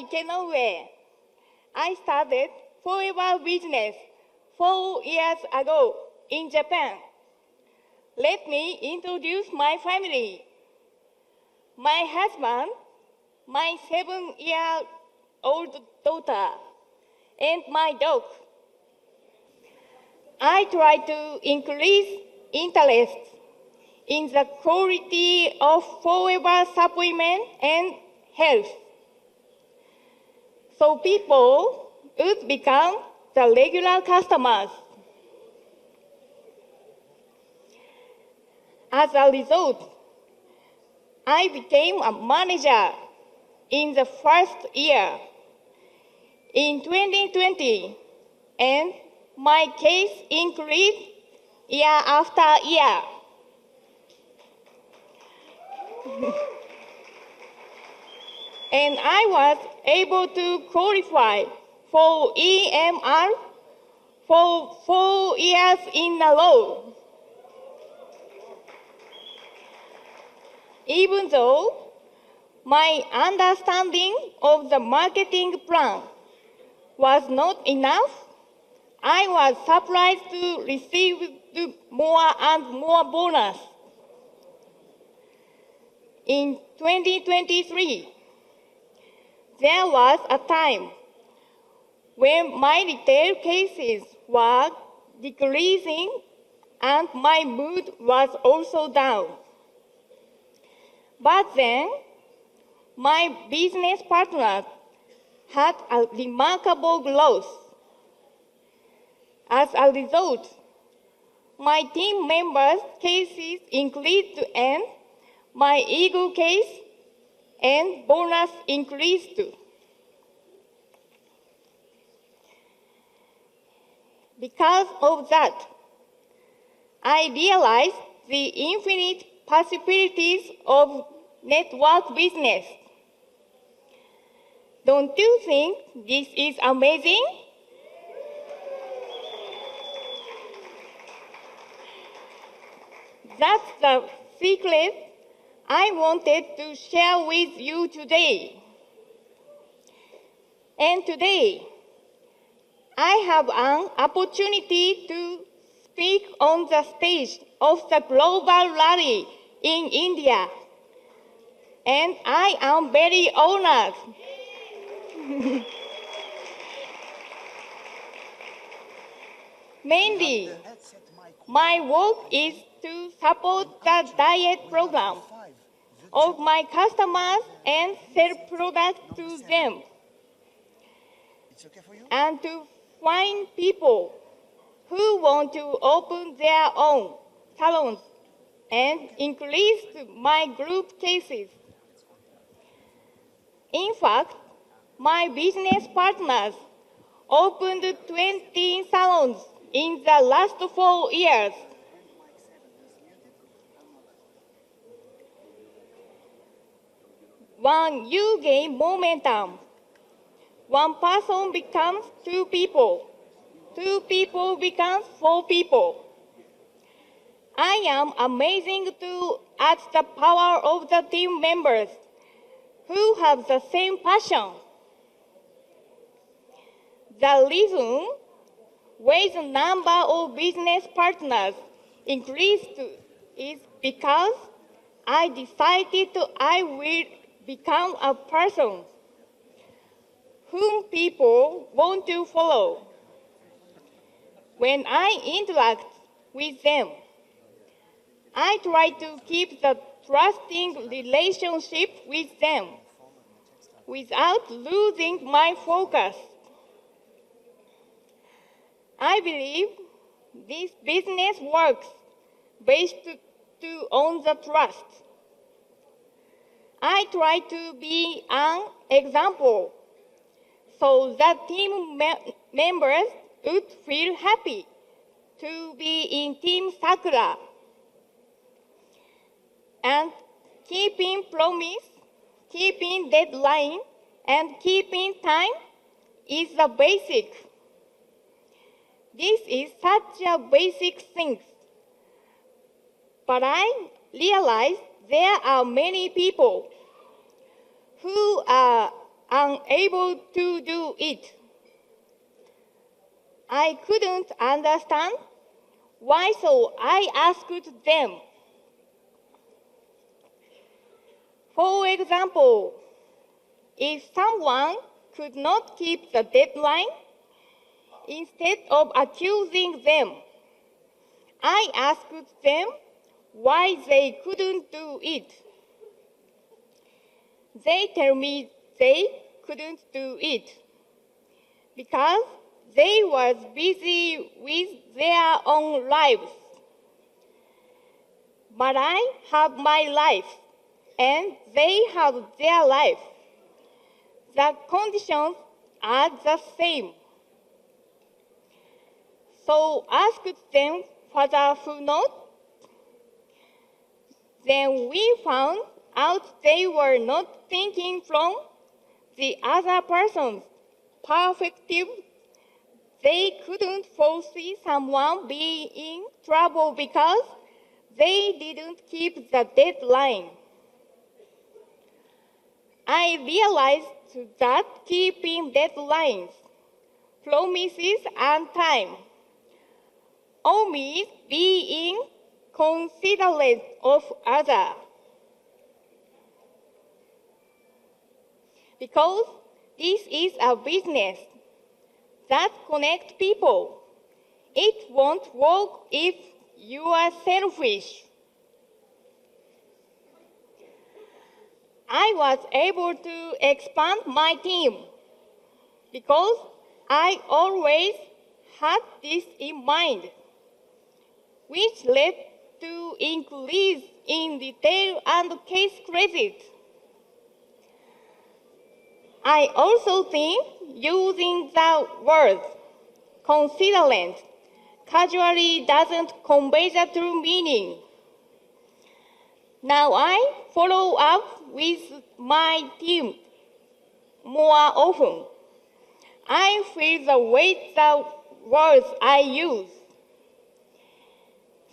Ikenoue. I started forever business 4 years ago in Japan. Let me introduce my family. My husband, my 7-year-old daughter, and my dog. I try to increase interest in the quality of forever supplement and health, so people would become the regular customers. As a result, I became a manager in the first year in 2020, and my case increased year after year. And I was able to qualify for EMR for 4 years in a row. Even though my understanding of the marketing plan was not enough, I was surprised to receive more and more bonus. In 2023, there was a time when my retail cases were decreasing and my mood was also down. But then, my business partners had a remarkable growth. As a result, my team members' cases increased and my ego case and bonus increased too. Because of that, I realized the infinite possibilities of network business. Don't you think this is amazing? That's the secret I wanted to share with you today. And today, I have an opportunity to speak on the stage of the global rally in India. And I am very honored. Mainly, my work is to support the diet program of my customers and sell products to them. And to find people who want to open their own salons and increase my group cases. In fact, my business partners opened 20 salons in the last 4 years. When you gain momentum, one person becomes 2 people. 2 people becomes 4 people. I am amazing at the power of the team members who have the same passion. The reason why the number of business partners increased is because I decided I will become a person whom people want to follow. When I interact with them, I try to keep the trusting relationship with them without losing my focus. I believe this business works based on the trust. I try to be an example so that team members would feel happy to be in Team Sakura. And keeping promise, keeping deadline, and keeping time is the basic. This is such a basic thing. But I realize there are many people who are unable to do it. I couldn't understand why, so I asked them. For example, if someone could not keep the deadline, instead of accusing them, I asked them why they couldn't do it. They tell me they couldn't do it because they was busy with their own lives. But I have my life, and they have their life. The conditions are the same. So ask them further who not. Then we found out they were not thinking from the other person's perspective. They couldn't foresee someone being in trouble because they didn't keep the deadline. I realized that keeping deadlines, promises, and time all means being considerate of others. Because this is a business that connects people. It won't work if you are selfish. I was able to expand my team because I always had this in mind, which led to increase in detail and case credit. I also think using the word considerate casually doesn't convey the true meaning. Now I follow up with my team more often. I feel the weight the words I use.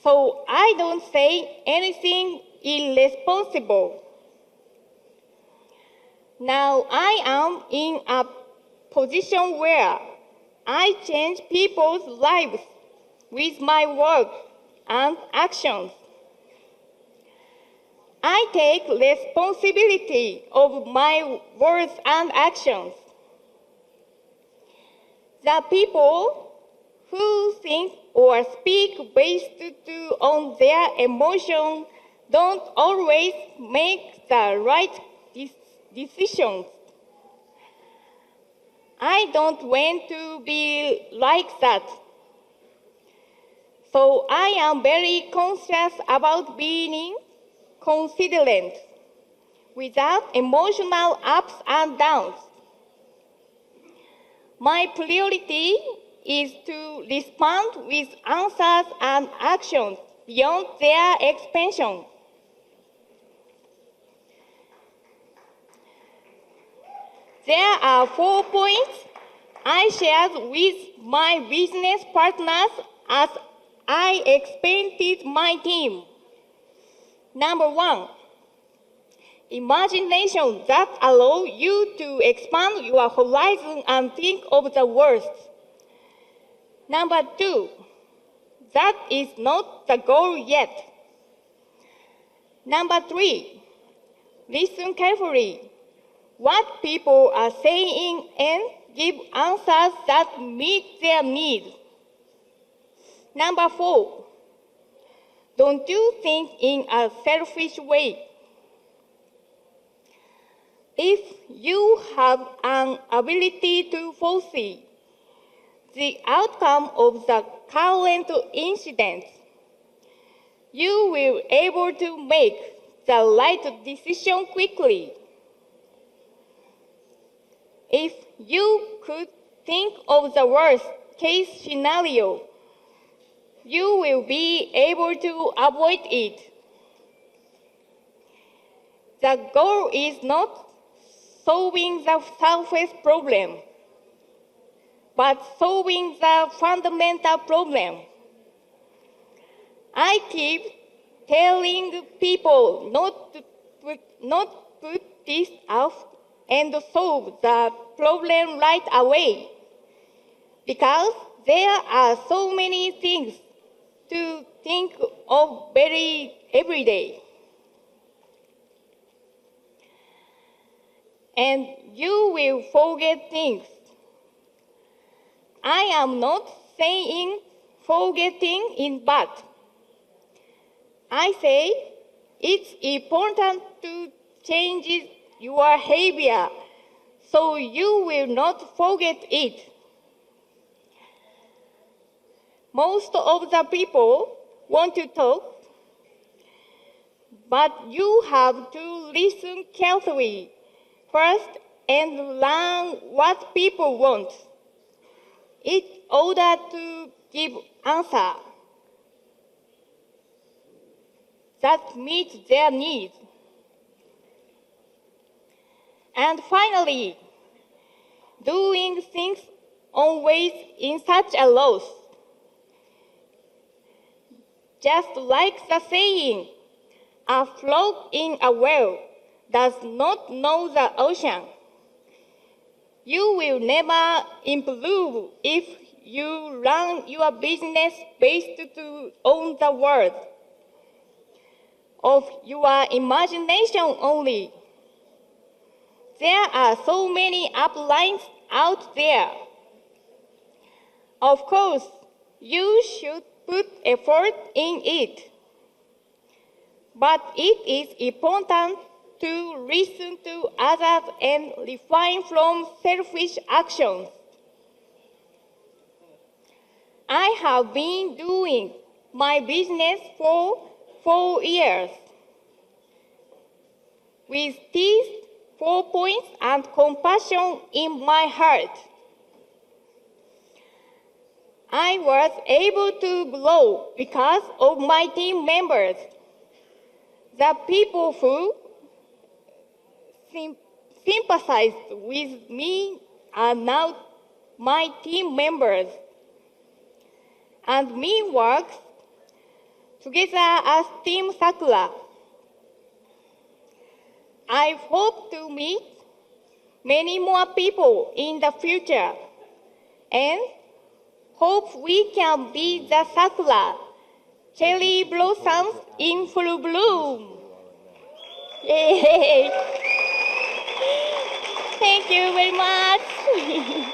So I don't say anything irresponsible. Now I am in a position where I change people's lives with my work and actions. I take responsibility of my words and actions. The people who think or speak based on their emotions don't always make the right decisions. I don't want to be like that. So I am very conscious about being considerate without emotional ups and downs. My priority is to respond with answers and actions beyond their expansion. There are 4 points I shared with my business partners as I expanded my team. Number 1, imagination that allows you to expand your horizon and think of the worst. Number 2, that is not the goal yet. Number 3, listen carefully what people are saying and give answers that meet their needs. Number 4, don't you think in a selfish way. If you have an ability to foresee the outcome of the current incident, you will be able to make the right decision quickly. If you could think of the worst case scenario, you will be able to avoid it. The goal is not solving the surface problem, but solving the fundamental problem. I keep telling people not put this off and solve the problem right away, because there are so many things to think of every day. And you will forget things. I am not saying forgetting is bad. I say it's important to change your behavior so you will not forget it. Most of the people want to talk, but you have to listen carefully first and learn what people want in order to give answer that meets their needs. And finally, doing things always in such a loss. Just like the saying, a frog in a well does not know the ocean. You will never improve if you run your business based on the words of your imagination only. There are so many uplines out there. Of course, you should put effort in it. But it is important to listen to others and refrain from selfish actions. I have been doing my business for 4 years. With these 4 points and compassion in my heart, I was able to grow because of my team members. The people who sympathized with me are now my team members, and we work together as Team Sakura. I hope to meet many more people in the future, and hope we can be the Sakura, cherry blossoms in full bloom. Yay! Thank you very much.